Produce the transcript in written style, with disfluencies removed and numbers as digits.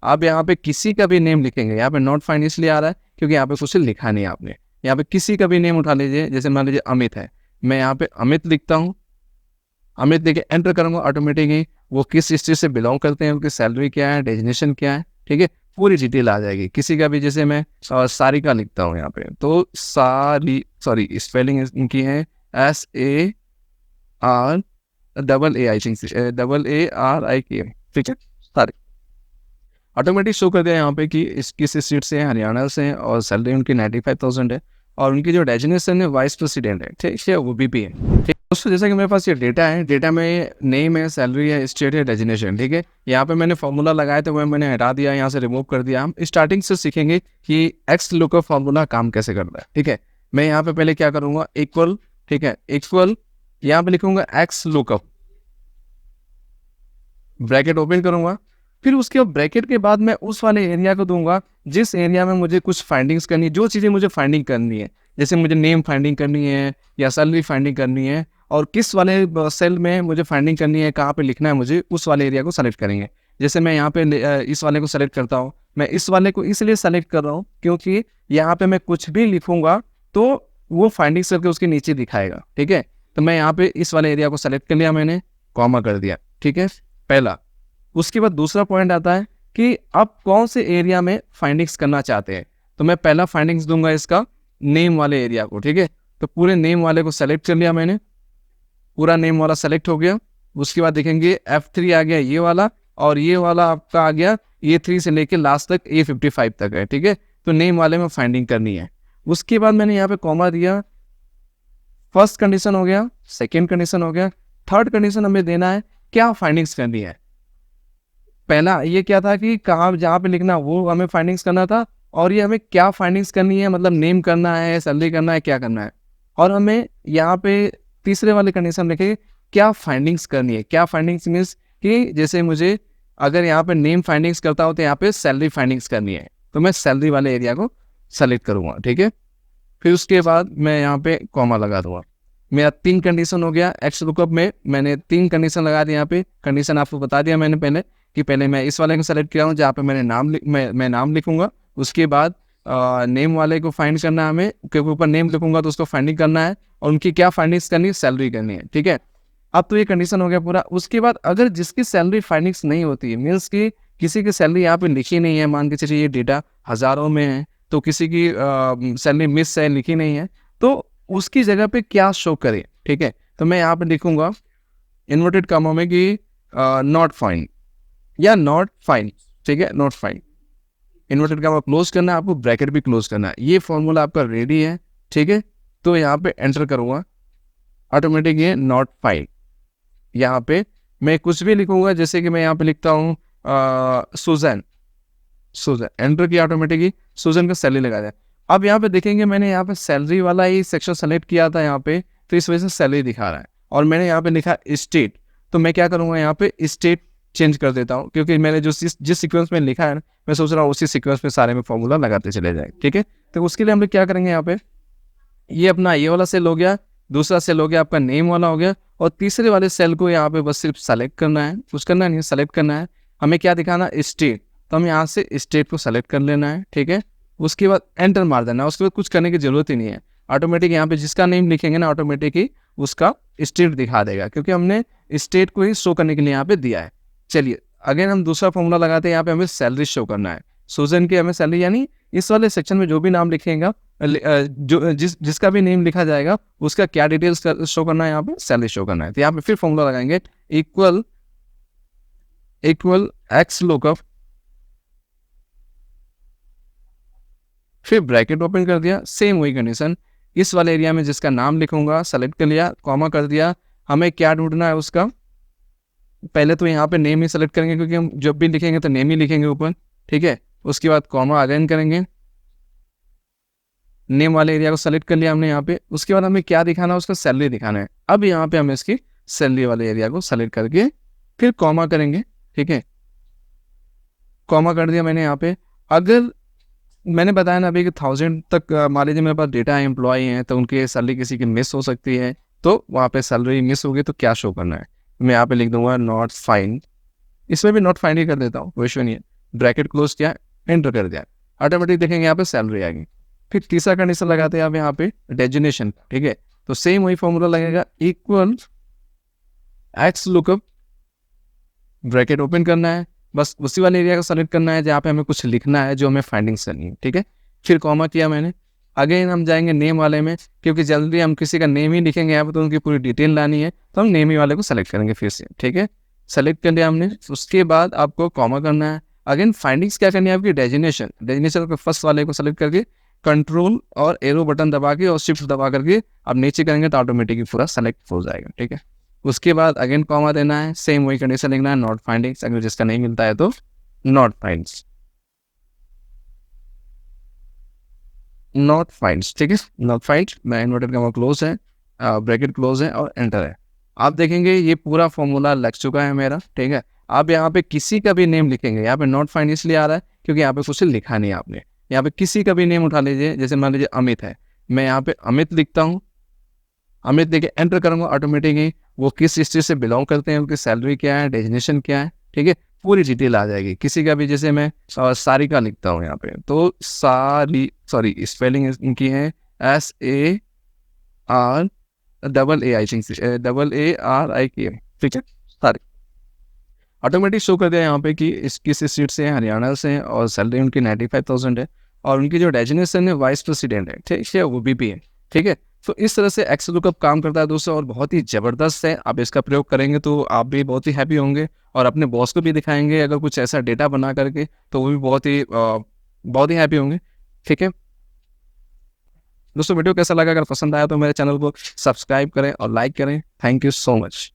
आप यहाँ पे किसी का भी नेम लिखेंगे, यहाँ पे नॉट फाइंड इसलिए आ रहा है क्योंकि यहाँ पे कुछ लिखा नहीं है आपने। यहाँ पे किसी का भी नेम उठा लीजिए, जैसे मान लीजिए अमित है, मैं यहाँ पे अमित लिखता हूँ, अमित लिख के एंटर करूंगा, ऑटोमेटिकली वो किस स्टेट से बिलोंग करते हैं, उनकी सैलरी क्या है, डेजिग्नेशन क्या है, ठीक है, पूरी डिटेल आ जाएगी। किसी का भी, जैसे मैं सारिका लिखता हूँ यहाँ पे, तो सारी, सॉरी स्पेलिंग इनकी है SAR double A, I think ARIK, ठीक है, सारी ऑटोमेटिक शो कर दिया यहाँ पे कि इस किस स्टेट से हैं, हरियाणा से हैं, और सैलरी उनकी 95,000 है, और उनकी जो डेजिग्नेशन है वाइस प्रेसिडेंट है, ठीक है, वो भी है, ठीक। दोस्तों जैसा कि मेरे पास ये डेटा है, डेटा में नेम है, सैलरी है, स्टेट है, डेजिग्नेशन, ठीक है। यहाँ पे मैंने फॉर्मूला लगाया तो वह मैंने हटा दिया, यहाँ से रिमूव कर दिया। हम स्टार्टिंग से सीखेंगे कि एक्स लुकअप फॉर्मूला काम कैसे करता है, ठीक है। मैं यहाँ पे पहले क्या करूँगा, इक्वल, ठीक है, इक्वल, यहाँ पे लिखूंगा एक्स लुकअप, ब्रैकेट ओपन करूंगा, फिर उसके ब्रैकेट के बाद मैं उस वाले एरिया को दूंगा जिस एरिया में मुझे कुछ फाइंडिंग्स करनी है, जो चीज़ें मुझे फाइंडिंग करनी है, जैसे मुझे नेम फाइंडिंग करनी है या सैलरी फाइंडिंग करनी है, और किस वाले सेल में मुझे फाइंडिंग करनी है, कहाँ पे लिखना है मुझे, उस वाले एरिया को सेलेक्ट करेंगे। जैसे मैं यहाँ पे इस वाले को सेलेक्ट करता हूँ, मैं इस वाले को इसलिए सेलेक्ट कर रहा हूँ क्योंकि यहाँ पे मैं कुछ भी लिखूंगा तो वो फाइंडिंग्स करके उसके नीचे दिखाएगा, ठीक है। तो मैं यहाँ पे इस वाले एरिया को सेलेक्ट कर लिया, मैंने कॉमा कर दिया, ठीक है, पहला। उसके बाद दूसरा पॉइंट आता है कि आप कौन से एरिया में फाइंडिंग्स करना चाहते हैं, तो मैं पहला फाइंडिंग्स दूंगा इसका नेम वाले एरिया को, ठीक है। तो पूरे नेम वाले को सेलेक्ट कर लिया मैंने, पूरा नेम वाला सेलेक्ट हो गया। उसके बाद देखेंगे F3 आ गया ये वाला, और ये वाला आपका आ गया A3 से लेके लास्ट तक A55 तक है, ठीक है। तो नेम वाले में फाइंडिंग करनी है। उसके बाद मैंने यहाँ पे कॉमा दिया, फर्स्ट कंडीशन हो गया, सेकेंड कंडीशन हो गया, थर्ड कंडीशन हमें देना है क्या फाइंडिंग्स करनी है। पहला ये क्या था कि कहाँ जहाँ पे लिखना वो हमें फाइंडिंग्स करना था, और ये हमें क्या फाइंडिंग्स करनी है, मतलब नेम करना है, सैलरी करना है, क्या करना है। और हमें यहाँ पे तीसरे वाले कंडीशन लिखे क्या फाइंडिंग्स करनी है। क्या फाइंडिंग्स मीन्स कि जैसे मुझे अगर यहाँ पे नेम फाइंडिंग्स करता हो तो यहाँ पे सैलरी फाइंडिंग्स करनी है, तो मैं सैलरी वाले एरिया को सेलेक्ट करूँगा, ठीक है। फिर उसके बाद मैं यहाँ पे कॉमा लगा दूंगा। मेरा 3 कंडीशन हो गया। एक्स लुकअप में मैंने 3 कंडीशन लगा दिया। यहाँ पे कंडीशन आपको बता दिया मैंने पहले कि पहले मैं इस वाले को सेलेक्ट किया हूँ जहाँ पे मैंने मैं नाम लिखूंगा। उसके बाद नेम वाले को फाइंड करना है हमें, क्योंकि ऊपर नेम लिखूंगा तो उसको फाइंडिंग करना है, और उनकी क्या फाइंडिंग्स करनी है, सैलरी करनी है, ठीक है। अब तो ये कंडीशन हो गया पूरा। उसके बाद अगर जिसकी सैलरी फाइंडिंग्स नहीं होती है, मीन्स कि किसी की सैलरी यहाँ पे लिखी नहीं है, मान के चलिए ये डेटा हज़ारों में है, तो किसी की सैलरी मिस है, लिखी नहीं है, तो उसकी जगह पे क्या शो करे, ठीक है। तो मैं यहाँ पे लिखूंगा इन्वर्टेड कॉमा में कि नॉट फाइंड या नॉट फाइंड, ठीक है, not find. Inverted comma close करना है आपको, ब्रैकेट भी क्लोज करना है। ये फॉर्मूला आपका रेडी है, ठीक है। तो यहाँ पे एंटर करूंगा, ऑटोमेटिक ये नॉट फाइंड। यहाँ पे मैं कुछ भी लिखूंगा, जैसे कि मैं यहाँ पे लिखता हूँ सुजैन, सुजैन, एंटर किया, ऑटोमेटिकली सुजैन का सैलरी लगा दिया। अब यहाँ पे देखेंगे मैंने यहाँ पे सैलरी वाला ही सेक्शन सेलेक्ट किया था यहाँ पे, तो इस वजह से सैलरी दिखा रहा है। और मैंने यहाँ पे लिखा स्टेट, तो मैं क्या करूँगा, यहाँ पे स्टेट चेंज कर देता हूँ, क्योंकि मैंने जो जिस सीक्वेंस में लिखा है ना, मैं सोच रहा हूँ उसी सीक्वेंस में सारे में फॉर्मूला लगाते चले जाए, ठीक है। तो उसके लिए हम लोग क्या करेंगे, यहाँ पे ये अपना ये वाला सेल हो गया, दूसरा सेल हो गया आपका नेम वाला हो गया, और तीसरे वाले सेल को यहाँ पे बस सिर्फ सेलेक्ट करना है, कुछ करना नहीं, सेलेक्ट करना है। हमें क्या दिखाना, स्टेट, तो हम यहाँ से स्टेट को सेलेक्ट कर लेना है, ठीक है। उसके बाद एंटर मार देना है, उसके बाद कुछ करने की जरूरत ही नहीं है। ऑटोमेटिक यहाँ पे जिसका नेम लिखेंगे ना, ऑटोमेटिक ही उसका स्टेट दिखा देगा, क्योंकि हमने स्टेट को ही शो करने के लिए यहाँ पे दिया है। चलिए अगेन हम दूसरा फॉर्मूला लगाते हैं। यहाँ पे हमें सैलरी शो करना है, सुजन की हमें सैलरी, यानी इस वाले सेक्शन में जो भी नाम लिखेगा, जो जिसका भी नेम लिखा जाएगा उसका क्या डिटेल्स शो करना है, यहाँ पे सैलरी शो करना है। तो यहाँ पे फिर फॉर्मूला लगाएंगे, इक्वल एक्स लुकअप, फिर ब्रैकेट ओपन कर दिया, सेम वही कंडीशन, इस वाले एरिया में जिसका नाम लिखूंगा, सेलेक्ट कर लिया, कॉमा कर दिया। हमें क्या ढूंढना है उसका, पहले तो यहाँ पे नेम ही सेलेक्ट करेंगे, क्योंकि हम जब भी लिखेंगे तो नेम ही लिखेंगे ऊपर, ठीक है। उसके बाद कॉमा अगेन करेंगे, नेम वाले एरिया को सेलेक्ट कर लिया हमने यहाँ पे। उसके बाद हमें क्या दिखाना है, उसका सैलरी दिखाना है। अब यहाँ पे हमें इसकी सैलरी वाले एरिया को सेलेक्ट करके फिर कॉमा करेंगे, ठीक है। कॉमा कर दिया मैंने यहाँ पे। अगर मैंने बताया ना अभी कि 1000 तक मान लीजिए मेरे पास डेटा है, एम्प्लॉय हैं, तो उनकी सैलरी किसी की मिस हो सकती है, तो वहाँ पे सैलरी मिस होगी तो क्या शो करना है, मैं यहाँ पे लिख दूंगा नॉट फाइंड। इसमें भी नॉट फाइंड ही कर देता हूँ, कोई इशू नहीं है। ब्रैकेट क्लोज किया, एंटर कर दिया, ऑटोमेटिक देखेंगे यहाँ पे सैलरी आ गई। फिर तीसरा कंडीशन लगाते हैं आप यहाँ पे डेजिग्नेशन, ठीक है। तो सेम वही फॉर्मूला लगेगा, equal x lookup, bracket open करना है, बस उसी वाले एरिया को सेलेक्ट करना है जहाँ पे हमें कुछ लिखना है, जो हमें फाइंडिंग्स करनी है, ठीक है। फिर कॉमा किया मैंने, अगेन हम जाएंगे नेम वाले में, क्योंकि जल्दी हम किसी का नेम ही लिखेंगे यहाँ पे तो उनकी पूरी डिटेल लानी है, तो हम नेम ही वाले को सेलेक्ट करेंगे फिर से, ठीक है। सेलेक्ट कर लिया हमने, उसके बाद आपको कॉमा करना है। अगेन फाइंडिंग्स क्या करनी है आपकी, डेजिग्नेशन, डेजिग्नेशन को फर्स्ट वाले को सेलेक्ट करके कंट्रोल और एरो बटन दबा के और शिफ्ट दबा करके आप नीचे करेंगे तो ऑटोमेटिकली पूरा सेलेक्ट हो जाएगा, ठीक है। उसके बाद अगेन कॉमा देना है, सेम वही कंडीशन लिखना है, नॉट फाइंडिंग्स, अगर जिसका नहीं मिलता है तो नॉट फाइंड्स, नॉट फाइंड्स, ठीक है। नॉट फाइंड, मैं इन्वर्टेड कॉमा क्लोज है, ब्रैकेट क्लोज है और एंटर है। आप देखेंगे ये पूरा फॉर्मूला लग चुका है मेरा, ठीक है। आप यहाँ पे किसी का भी नेम लिखेंगे, यहाँ पे नॉट फाइंड इसलिए आ रहा है क्योंकि यहाँ पे कुछ लिखा नहीं है आपने। यहाँ पे किसी का भी नेम उठा लीजिए, जैसे मान लीजिए अमित है, मैं यहाँ पे अमित लिखता हूँ, अमित देके एंटर करूंगा, ऑटोमेटिकली वो किस स्टेट से बिलोंग करते हैं, उनकी सैलरी क्या है, डेजिग्नेशन क्या है, ठीक है, पूरी डिटेल आ जाएगी। किसी का भी, जैसे मैं सारिका लिखता हूँ यहाँ पे, तो सारी, सॉरी स्पेलिंग इनकी है SARAAI, आई थिंक AARIK, ठीक है, सारी ऑटोमेटिक शो कर दिया यहाँ पे कि इस किस स्टेट से हैं, हरियाणा से हैं और सैलरी उनकी 95,000 है और उनकी जो डेजिग्नेशन है वाइस प्रेसिडेंट है, ठीक है, वो VP है, ठीक है। तो इस तरह से एक्सेल लुकअप काम करता है दोस्तों और बहुत ही ज़बरदस्त है। आप इसका प्रयोग करेंगे तो आप भी बहुत ही हैप्पी होंगे और अपने बॉस को भी दिखाएंगे अगर कुछ ऐसा डेटा बना करके, तो वो भी बहुत ही हैप्पी होंगे, ठीक है। दोस्तों वीडियो कैसा लगा, अगर पसंद आया तो मेरे चैनल को सब्सक्राइब करें और लाइक करें। Thank you so much.